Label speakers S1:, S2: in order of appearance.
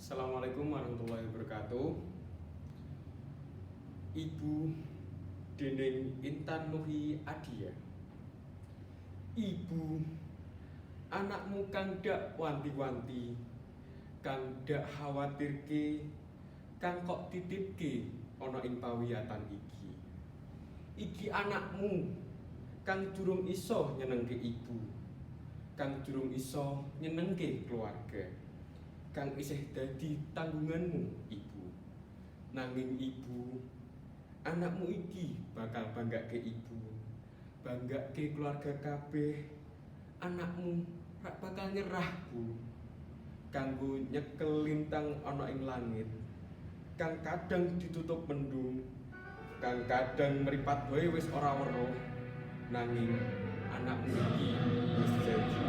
S1: Assalamualaikum warahmatullahi wabarakatuh. Ibu dening Intan Nuhi Adia. Ibu, anakmu kang dak wanti-wanti, kang dak khawatirke, kang kok titipke ana ing pawiyatan iki. Iki anakmu kang durung iso nyenengke ibu, kang durung iso nyenengke keluarga, kang isih dadi tanggunganmu ibu. Nanging ibu, anakmu iki bakal banggake ibu, banggake keluarga kabeh. Anakmu rak bakal nyerah bu, kanggo nyekel lintang ana ing langit, kang kadang ditutup mendung, kang kadang meripat wae wis ora weruh. Nanging anakmu iki wis janji.